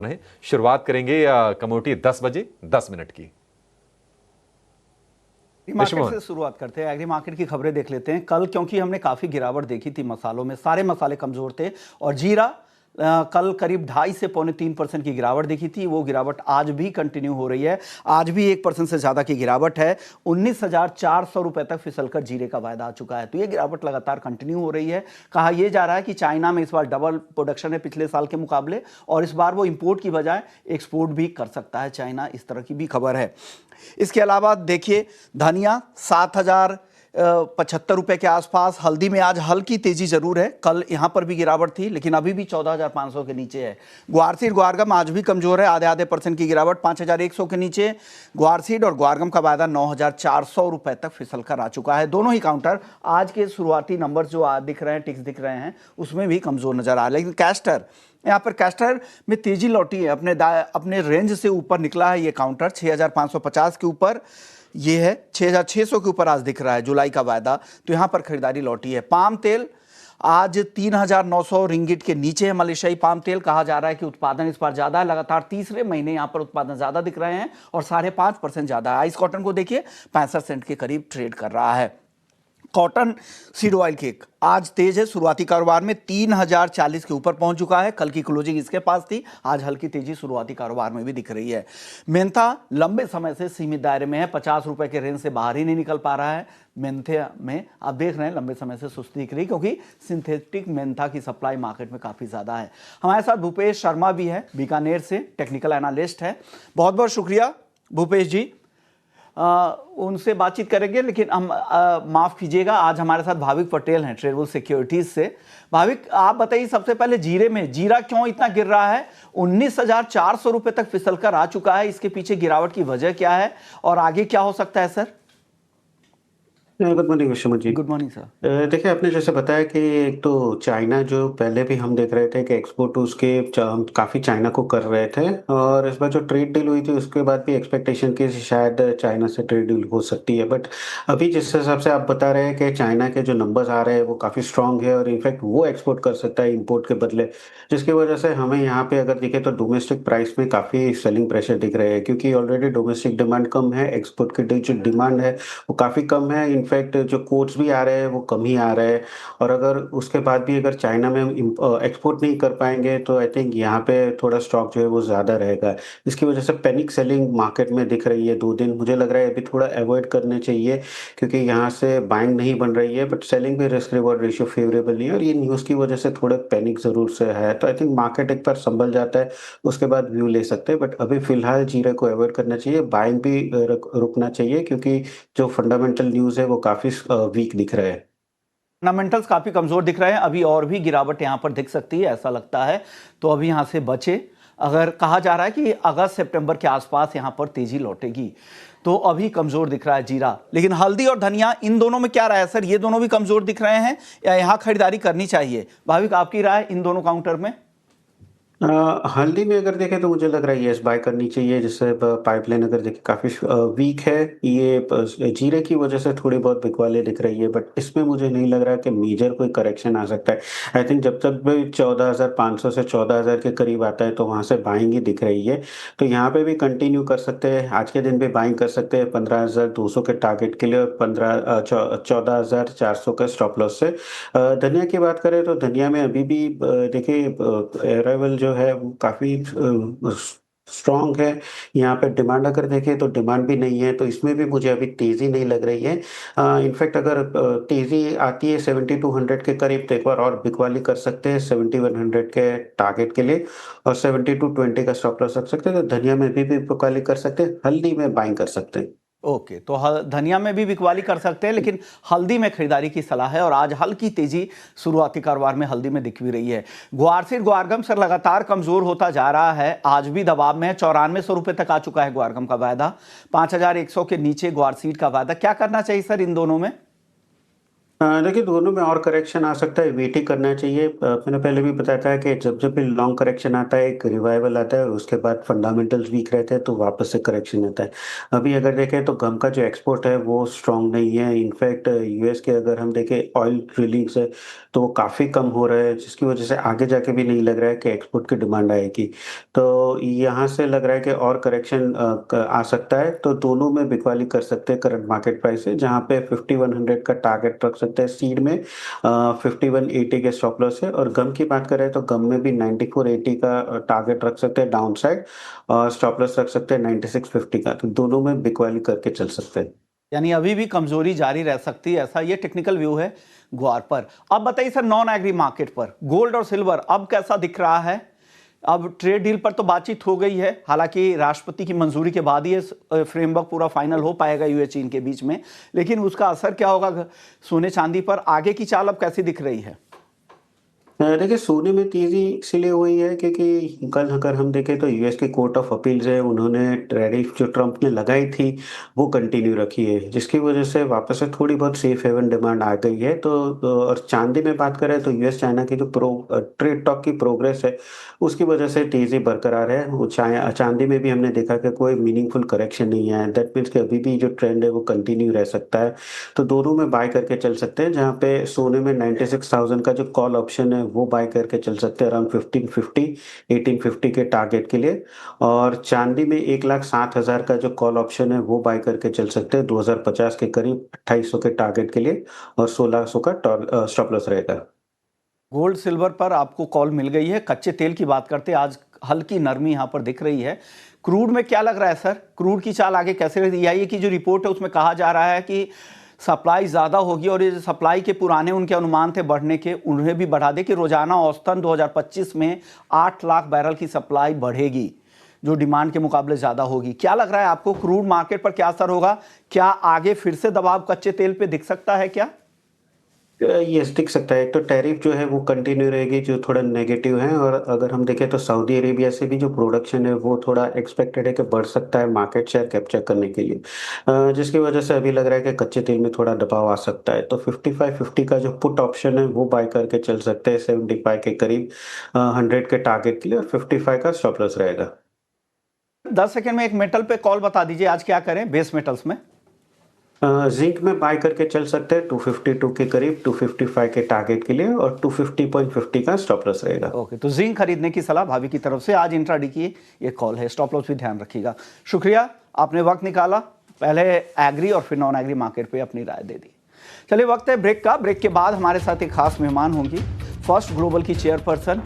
नहीं, शुरुआत करेंगे कमोडिटी 10 बजे 10 मिनट की। मार्केट से शुरुआत करते हैं। एग्री मार्केट की खबरें देख लेते हैं कल, क्योंकि हमने काफी गिरावट देखी थी मसालों में, सारे मसाले कमजोर थे और जीरा कल करीब 2.5 से पौने 3% की गिरावट देखी थी। वो गिरावट आज भी कंटिन्यू हो रही है, आज भी 1% से ज्यादा की गिरावट है। 19,400 रुपए तक फिसलकर जीरे का वायदा आ चुका है। तो ये गिरावट लगातार कंटिन्यू हो रही है। कहा यह जा रहा है कि चाइना में इस बार डबल प्रोडक्शन है पिछले साल के मुकाबले, और इस बार वो इंपोर्ट की बजाय एक्सपोर्ट भी कर सकता है चाइना, इस तरह की भी खबर है। इसके अलावा देखिए, धनिया 7,075 रुपए के आसपास। हल्दी में आज हल्की तेजी जरूर है, कल यहां पर भी गिरावट थी लेकिन अभी भी 14,500 के नीचे है। ग्वारसीड ग्वारगम आज भी कमजोर है, आधे % की गिरावट, 5,100 के नीचे। ग्वारसीड और ग्वारगम का वायदा 9,400 रुपए तक फिसल कर आ चुका है। दोनों ही काउंटर आज के शुरुआती नंबर जो दिख रहे हैं, टिक्स दिख रहे हैं, उसमें भी कमजोर नजर आ रहा है। लेकिन कैस्टर, यहाँ पर कैस्टर में तेजी लौटी है, अपने रेंज से ऊपर निकला है। ये काउंटर 6,550 के ऊपर, ये है 6,600 के ऊपर आज दिख रहा है जुलाई का वायदा। तो यहाँ पर खरीदारी लौटी है। पाम तेल आज 3,900 रिंगिट के नीचे है। मलेशियाई पाम तेल, कहा जा रहा है कि उत्पादन इस बार ज्यादा है, लगातार तीसरे महीने यहाँ पर उत्पादन ज्यादा दिख रहे हैं और 5.5% ज्यादा है। आइस कॉटन को देखिए 65 सेंट के करीब ट्रेड कर रहा है। कॉटन सीड ऑयल केक आज तेज है, शुरुआती कारोबार में 3,040 के ऊपर पहुंच चुका है। कल की क्लोजिंग इसके पास थी, आज हल्की तेजी शुरुआती कारोबार में भी दिख रही है। मेंथा लंबे समय से सीमित दायरे में है, 50 रुपए के रेंज से बाहर ही नहीं निकल पा रहा है। मेंथे में आप देख रहे हैं लंबे समय से सुस्ती दिख रही, क्योंकि सिंथेटिक मेंथा की सप्लाई मार्केट में काफी ज्यादा है। हमारे साथ भूपेश शर्मा भी है, बीकानेर से टेक्निकल एनालिस्ट है। बहुत बहुत शुक्रिया भूपेश जी, उनसे बातचीत करेंगे। लेकिन हम माफ कीजिएगा, आज हमारे साथ भाविक पटेल हैं ट्रेडबुल सिक्योरिटीज से। भाविक, आप बताइए सबसे पहले जीरे में, जीरा क्यों इतना गिर रहा है? 19,400 रुपए तक फिसलकर आ चुका है, इसके पीछे गिरावट की वजह क्या है और आगे क्या हो सकता है sir? Good morning Vishwamat ji. Good morning sir. देखिए, आपने जैसे बताया कि एक तो चाइना, जो पहले भी हम देख रहे थे कि एक्सपोर्ट उसके काफ़ी चाइना को कर रहे थे, और इस बार जो ट्रेड डील हुई थी उसके बाद भी एक्सपेक्टेशन की शायद चाइना से ट्रेड डील हो सकती है। बट अभी जिस हिसाब से आप बता रहे हैं कि चाइना के जो नंबर्स आ रहे हैं वो काफ़ी स्ट्रांग है, और इनफैक्ट वो एक्सपोर्ट कर सकता है इम्पोर्ट के बदले, जिसकी वजह से हमें यहाँ पे अगर दिखे तो डोमेस्टिक प्राइस में काफ़ी सेलिंग प्रेशर दिख रहे हैं, क्योंकि ऑलरेडी डोमेस्टिक डिमांड कम है, एक्सपोर्ट की जो डिमांड है वो काफ़ी कम है। इनफैक्ट जो कोट्स भी आ रहे हैं वो कम ही आ रहे हैं, और अगर उसके बाद भी अगर चाइना में एक्सपोर्ट नहीं कर पाएंगे तो आई थिंक यहाँ पे थोड़ा स्टॉक जो है वो ज़्यादा रहेगा। इसकी वजह से पैनिक सेलिंग मार्केट में दिख रही है 2 दिन। मुझे लग रहा है अभी थोड़ा अवॉइड करने चाहिए, क्योंकि यहाँ से बाइंग नहीं बन रही है, बट सेलिंग में रिस्क रिवॉर्ड रेशियो फेवरेबल नहीं है, और ये न्यूज़ की वजह से थोड़ा पैनिक ज़रूर से है। तो आई थिंक मार्केट एक बार संभल जाता है, उसके बाद व्यू ले सकते हैं, बट अभी फिलहाल जीरे को अवॉइड करना चाहिए, बाइंग भी रुकना चाहिए, क्योंकि जो फंडामेंटल न्यूज़ है वो काफ़ी वीक दिख रहा है। फंडामेंटल्स काफी कमजोर दिख रहे हैं, अभी और भी गिरावट यहां पर दिख सकती है ऐसा लगता है, तो अभी यहां से बचे। अगर कहा जा रहा है कि अगस्त सितंबर के आसपास यहां पर तेजी लौटेगी, तो अभी कमजोर दिख रहा है जीरा। लेकिन हल्दी और धनिया, इन दोनों में क्या राय है सर? ये दोनों भी कमजोर दिख रहे हैं या यहां खरीदारी करनी चाहिए? भाविक, आपकी राय इन दोनों काउंटर में? हल्दी में अगर देखें तो मुझे लग रहा है यस, बाय करनी चाहिए, जिससे पाइपलाइन अगर देखें काफ़ी वीक है। ये जीरे की वजह से थोड़ी बहुत बिकवाली दिख रही है, बट इसमें मुझे नहीं लग रहा कि मेजर कोई करेक्शन आ सकता है। आई थिंक जब तक भी 14,500 से 14,000 के करीब आता है तो वहाँ से बाइंग ही दिख रही है। तो यहाँ पे भी कंटिन्यू कर सकते हैं, आज के दिन भी बाइंग कर सकते हैं 15,200 के टारगेट के लिए, और 14,400 का स्टॉप लॉस से। धनिया की बात करें तो धनिया में अभी भी देखिए अराइवल जो है वो काफ़ी स्ट्रॉन्ग है। यहाँ पे डिमांड अगर देखें तो डिमांड भी नहीं है, तो इसमें भी मुझे अभी तेज़ी नहीं लग रही है। इनफैक्ट अगर तेज़ी आती है 7200 के करीब तो एक बार और बिकवाली कर सकते हैं 7100 के टारगेट के लिए, और 7220 का स्टॉप लॉस रख सकते हैं। तो धनिया में भी बिकवाली कर सकते हैं, हल्दी में बाइंग कर सकते हैं। ओके, तो धनिया में भी बिकवाली कर सकते हैं, लेकिन हल्दी में खरीदारी की सलाह है, और आज हल्की तेजी शुरुआती कारोबार में हल्दी में दिख भी रही है। ग्वारसीड ग्वारगम सर लगातार कमजोर होता जा रहा है, आज भी दबाव में है, 9400 रुपए तक आ चुका है ग्वारगम का वायदा, 5,100 के नीचे ग्वारसीड का वायदा। क्या करना चाहिए सर इन दोनों में? देखिए दोनों में और करेक्शन आ सकता है, वेट ही करना चाहिए। मैंने पहले भी बताया था कि जब जब भी लॉन्ग करेक्शन आता है, एक रिवाइवल आता है और उसके बाद फंडामेंटल्स वीक रहते हैं तो वापस से करेक्शन आता है। अभी अगर देखें तो गम का जो एक्सपोर्ट है वो स्ट्रॉन्ग नहीं है। इनफैक्ट यूएस के अगर हम देखें ऑयल ड्रिलिंग्स है तो वो काफ़ी कम हो रहा है, जिसकी वजह से आगे जाके भी नहीं लग रहा है कि एक्सपोर्ट की डिमांड आएगी। तो यहाँ से लग रहा है कि और करेक्शन आ सकता है, तो दोनों में बिकवाली कर सकते हैं करंट मार्केट प्राइस से, जहाँ पे 5100 का टारगेट रख सकते हैं सीड में। 5180 के स्टॉप लॉस है, और गम की बात करें तो गम में भी 9480 का टारगेट रख सकते हैं डाउन साइड, और स्टॉप लॉस रख सकते हैं 9650 का। तो दोनों में बिकवाली करके चल सकते हैं। यानी अभी भी कमजोरी जारी रह सकती है, ऐसा ये टेक्निकल व्यू है ग्वार पर। अब बताइए सर, नॉन एग्री मार्केट पर गोल्ड और सिल्वर अब कैसा दिख रहा है? अब ट्रेड डील पर तो बातचीत हो गई है, हालांकि राष्ट्रपति की मंजूरी के बाद ही ये फ्रेमवर्क पूरा फाइनल हो पाएगा यूएस चीन के बीच में, लेकिन उसका असर क्या होगा सोने चांदी पर? आगे की चाल अब कैसी दिख रही है? देखिए सोने में तेजी इसलिए हुई है क्योंकि कल अगर हम देखें तो यूएस के कोर्ट ऑफ अपील्स है, उन्होंने टैरिफ जो ट्रंप ने लगाई थी वो कंटिन्यू रखी है, जिसकी वजह से वापस से थोड़ी बहुत सेफ हेवन डिमांड आ गई है। और चांदी में बात करें तो यूएस चाइना की जो ट्रेड टॉक की प्रोग्रेस है उसकी वजह से तेजी बरकरार है। वो चांदी में भी हमने देखा कि कोई मीनिंगफुल करेक्शन नहीं है, दैट मीन्स कि अभी भी जो ट्रेंड है वो कंटिन्यू रह सकता है। तो दोनों में बाय करके चल सकते हैं, जहाँ पे सोने में 96,000 का जो कॉल ऑप्शन है वो बाय करके चल सकते हैं अराउंड 1850 के टारगेट के लिए। और चांदी में 1,07,000 का जो कॉल ऑप्शन है वो बाय करके चल सकते हैं 2050 के करीब 2800 के टारगेट के लिए, और 1600 का स्टॉप लॉस रहेगा। गोल्ड सिल्वर पर आपको कॉल मिल गई है। कच्चे तेल की बात करते हैं, आज हल्की नरमी यहां पर दिख रही है। क्रूड में क्या लग रहा है सर, क्रूड की चाल आगे कैसे रहेगी? EIA की जो रिपोर्ट है उसमें कहा जा रहा है कि सप्लाई ज़्यादा होगी, और ये सप्लाई के पुराने उनके अनुमान थे बढ़ने के, उन्हें भी बढ़ा दे कि रोजाना औसतन 2025 में 8 लाख बैरल की सप्लाई बढ़ेगी, जो डिमांड के मुकाबले ज़्यादा होगी। क्या लग रहा है आपको, क्रूड मार्केट पर क्या असर होगा? क्या आगे फिर से दबाव कच्चे तेल पे दिख सकता है क्या? यस, दिख सकता है। एक तो टैरिफ जो है वो कंटिन्यू रहेगी, जो थोड़ा नेगेटिव है, और अगर हम देखें तो सऊदी अरेबिया से भी जो प्रोडक्शन है वो थोड़ा एक्सपेक्टेड है कि बढ़ सकता है मार्केट शेयर कैप्चर करने के लिए, जिसकी वजह से अभी लग रहा है कि कच्चे तेल में थोड़ा दबाव आ सकता है। तो 5550 का जो पुट ऑप्शन है वो बाय करके चल सकते हैं 75 के करीब 100 के टारगेट के लिए, और 55 का स्टॉप लॉस रहेगा। 10 सेकंड में एक मेटल पे कॉल बता दीजिए, आज क्या करें बेस मेटल्स में? जिंक में बाय करके चल सकते हैं 252 के करीब 255 के टारगेट के लिए, और 250.50 का स्टॉप लॉस रहेगा। ओके, तो जिंक खरीदने की सलाह भाभी की तरफ से। आज इंट्राडे की ये कॉल है, स्टॉप लॉस भी ध्यान रखिएगा। शुक्रिया, आपने वक्त निकाला, पहले एग्री और फिर नॉन एग्री मार्केट पे अपनी राय दे दी। चलिए वक्त है ब्रेक का। ब्रेक के बाद हमारे साथ एक खास मेहमान होंगी, फर्स्ट ग्लोबल की चेयरपर्सन